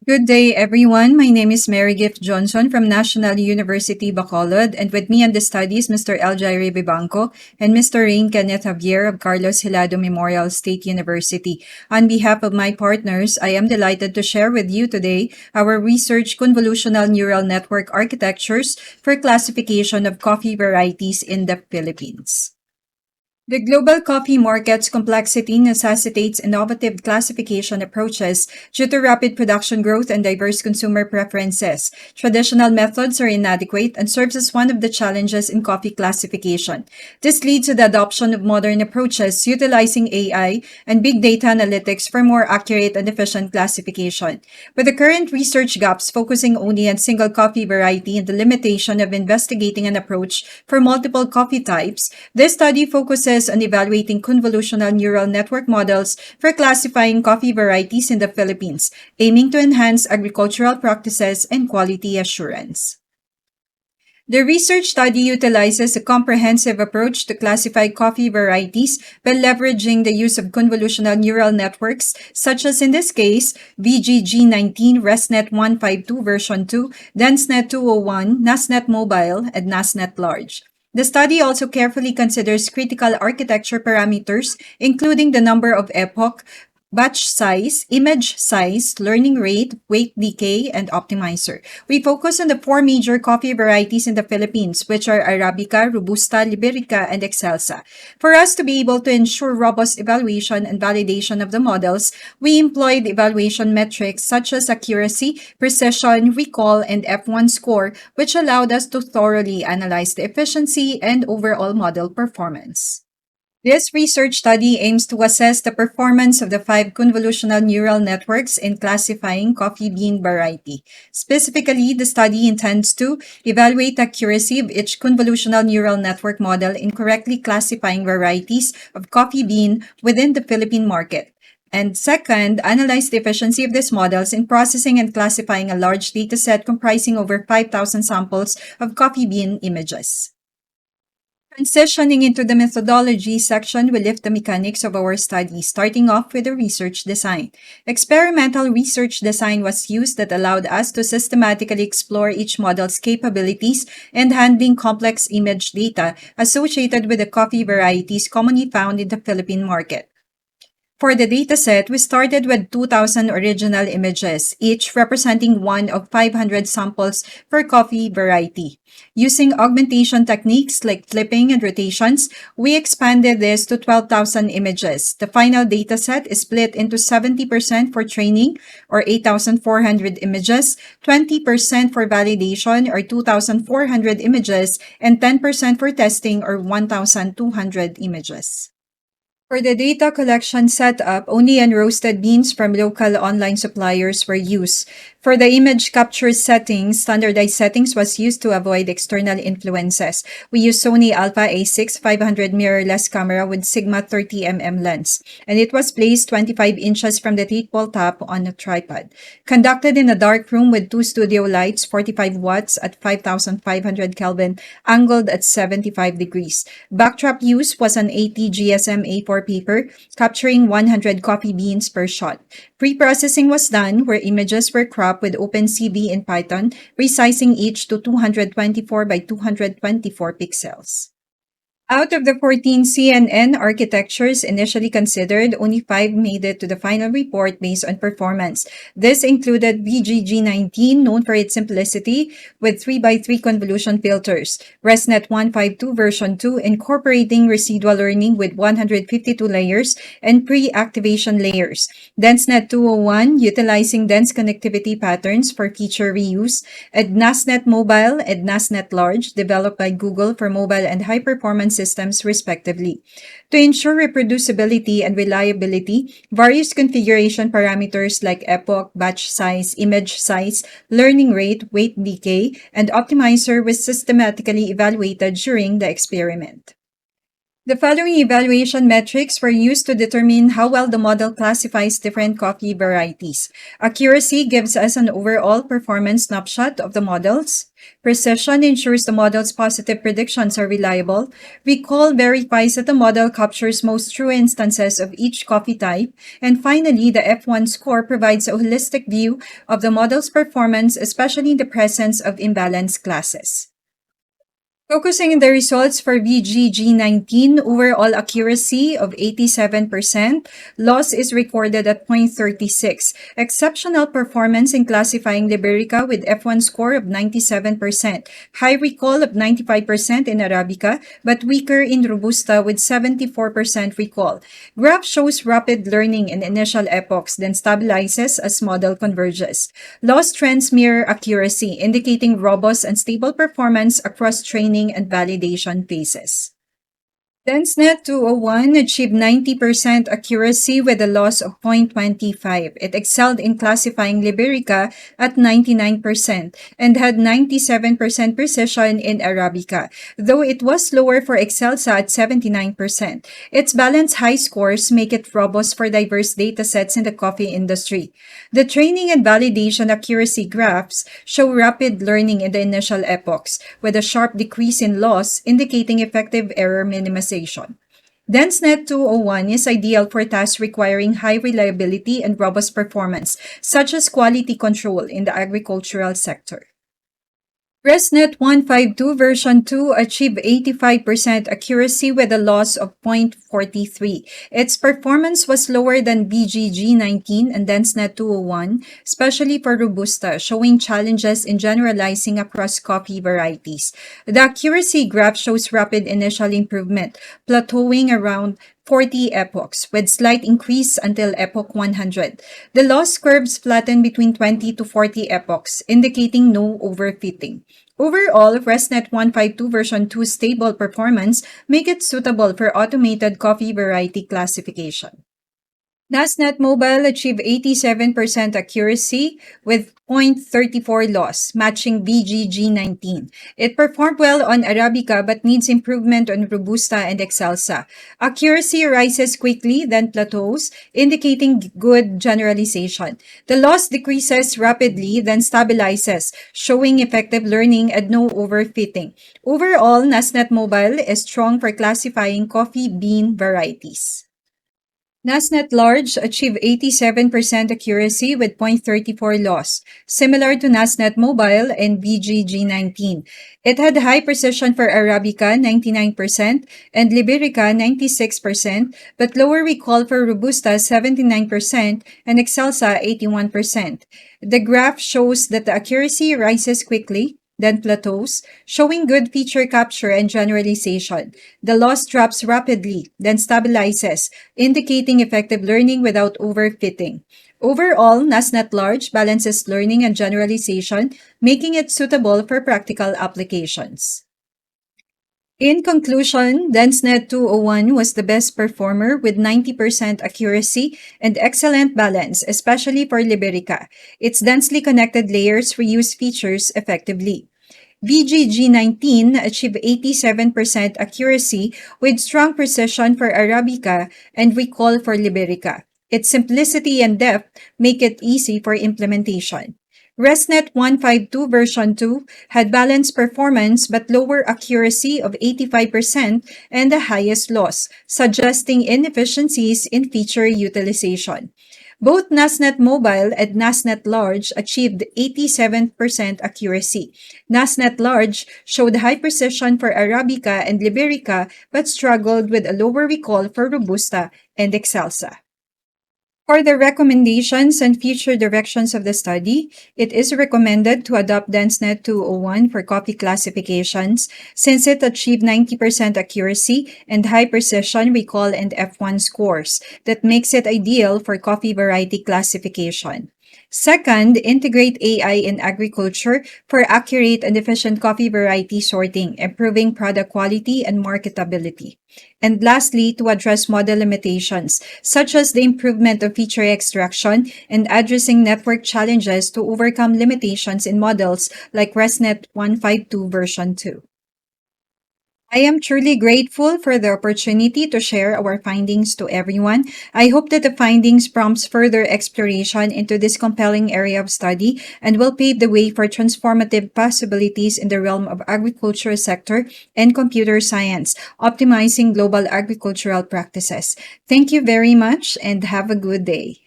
Good day, everyone. My name is Mary Gift Johnson from National University Bacolod, and with me on the studies, Mr. Jaire Bibanco and Mr. Rain Kenneth Javier of Carlos Hilado Memorial State University. On behalf of my partners, I am delighted to share with you today our research convolutional neural network architectures for classification of coffee varieties in the Philippines. The global coffee market's complexity necessitates innovative classification approaches due to rapid production growth and diverse consumer preferences. Traditional methods are inadequate and serves as one of the challenges in coffee classification. This leads to the adoption of modern approaches utilizing AI and big data analytics for more accurate and efficient classification. With the current research gaps focusing only on single coffee variety and the limitation of investigating an approach for multiple coffee types, this study focuses on evaluating convolutional neural network models for classifying coffee varieties in the Philippines, aiming to enhance agricultural practices and quality assurance. The research study utilizes a comprehensive approach to classify coffee varieties by leveraging the use of convolutional neural networks, such as in this case, VGG19, ResNet 152 version 2, DenseNet 201, NASNet Mobile, and NASNet Large. The study also carefully considers critical architecture parameters, including the number of epoch, batch size, image size, learning rate, weight decay, and optimizer. We focus on the four major coffee varieties in the Philippines, which are Arabica, Robusta, Liberica, and Excelsa. For us to be able to ensure robust evaluation and validation of the models, we employed evaluation metrics such as accuracy, precision, recall, and F1 score, which allowed us to thoroughly analyze the efficiency and overall model performance. This research study aims to assess the performance of the five convolutional neural networks in classifying coffee bean variety. Specifically, the study intends to evaluate the accuracy of each convolutional neural network model in correctly classifying varieties of coffee bean within the Philippine market. And second, analyze the efficiency of these models in processing and classifying a large dataset comprising over 5,000 samples of coffee bean images. Transitioning into the methodology section, we lift the mechanics of our study, starting off with the research design. Experimental research design was used that allowed us to systematically explore each model's capabilities and handling complex image data associated with the coffee varieties commonly found in the Philippine market. For the dataset, we started with 2,000 original images, each representing one of 500 samples per coffee variety. Using augmentation techniques like flipping and rotations, we expanded this to 12,000 images. The final dataset is split into 70% for training, or 8,400 images, 20% for validation, or 2,400 images, and 10% for testing, or 1,200 images. For the data collection setup, only unroasted beans from local online suppliers were used. For the image capture settings, standardized settings was used to avoid external influences. We used Sony Alpha A6 500 mirrorless camera with Sigma 30mm lens, and it was placed 25 inches from the table top on a tripod. Conducted in a dark room with two studio lights, 45 watts at 5,500 Kelvin, angled at 75 degrees. Backdrop use was an 80 GSM A4 paper, capturing 100 coffee beans per shot. Pre-processing was done where images were cropped with OpenCV in Python, resizing each to 224 by 224 pixels. Out of the 14 CNN architectures initially considered, only 5 made it to the final report based on performance. This included VGG19, known for its simplicity, with 3x3 convolution filters, ResNet 152 version 2, incorporating residual learning with 152 layers and pre-activation layers, DenseNet 201, utilizing dense connectivity patterns for feature reuse, and NASNet Mobile and NASNet Large, developed by Google for mobile and high-performance systems respectively. To ensure reproducibility and reliability, various configuration parameters like epoch, batch size, image size, learning rate, weight decay, and optimizer was systematically evaluated during the experiment. The following evaluation metrics were used to determine how well the model classifies different coffee varieties. Accuracy gives us an overall performance snapshot of the models. Precision ensures the model's positive predictions are reliable. Recall verifies that the model captures most true instances of each coffee type. And finally, the F1 score provides a holistic view of the model's performance, especially in the presence of imbalanced classes. Focusing on the results for VGG19, overall accuracy of 87%, loss is recorded at 0.36. Exceptional performance in classifying Liberica with F1 score of 97%. High recall of 95% in Arabica, but weaker in Robusta with 74% recall. Graph shows rapid learning in initial epochs, then stabilizes as model converges. Loss trends mirror accuracy, indicating robust and stable performance across training and validation phases. DenseNet 201 achieved 90% accuracy with a loss of 0.25. It excelled in classifying Liberica at 99% and had 97% precision in Arabica, though it was lower for Excelsa at 79%. Its balanced high scores make it robust for diverse datasets in the coffee industry. The training and validation accuracy graphs show rapid learning in the initial epochs, with a sharp decrease in loss indicating effective error minimization. DenseNet 201 is ideal for tasks requiring high reliability and robust performance, such as quality control in the agricultural sector. ResNet 152 version 2 achieved 85% accuracy with a loss of 0.43. Its performance was lower than VGG19 and DenseNet 201, especially for Robusta, showing challenges in generalizing across coffee varieties. The accuracy graph shows rapid initial improvement, plateauing around 40 epochs, with slight increase until epoch 100. The loss curves flatten between 20 to 40 epochs, indicating no overfitting. Overall, ResNet 152 version 2 stable performance make it suitable for automated coffee variety classification. NASNet Mobile achieved 87% accuracy with 0.34 loss, matching VGG19. It performed well on Arabica but needs improvement on Robusta and Excelsa. Accuracy rises quickly, then plateaus, indicating good generalization. The loss decreases rapidly, then stabilizes, showing effective learning and no overfitting. Overall, NASNet Mobile is strong for classifying coffee bean varieties. NASNet Large achieved 87% accuracy with 0.34 loss, similar to NASNet Mobile and VGG19. It had high precision for Arabica 99% and Liberica 96%, but lower recall for Robusta 79% and Excelsa 81%. The graph shows that the accuracy rises quickly, then plateaus, showing good feature capture and generalization. The loss drops rapidly, then stabilizes, indicating effective learning without overfitting. Overall, NASNet Large balances learning and generalization, making it suitable for practical applications. In conclusion, DenseNet 201 was the best performer with 90% accuracy and excellent balance, especially for Liberica. Its densely connected layers reuse features effectively. VGG19 achieved 87% accuracy with strong precision for Arabica and recall for Liberica. Its simplicity and depth make it easy for implementation. ResNet 152 version 2 had balanced performance but lower accuracy of 85% and the highest loss, suggesting inefficiencies in feature utilization. Both NASNet Mobile and NASNet Large achieved 87% accuracy. NASNet Large showed high precision for Arabica and Liberica but struggled with a lower recall for Robusta and Excelsa. For the recommendations and future directions of the study, it is recommended to adopt DenseNet 201 for coffee classifications since it achieved 90% accuracy and high precision recall and F1 scores that makes it ideal for coffee variety classification. Second, integrate AI in agriculture for accurate and efficient coffee variety sorting, improving product quality and marketability. And lastly, to address model limitations, such as the improvement of feature extraction and addressing network challenges to overcome limitations in models like ResNet 152 version 2. I am truly grateful for the opportunity to share our findings to everyone. I hope that the findings prompts further exploration into this compelling area of study and will pave the way for transformative possibilities in the realm of agriculture sector and computer science, optimizing global agricultural practices. Thank you very much and have a good day.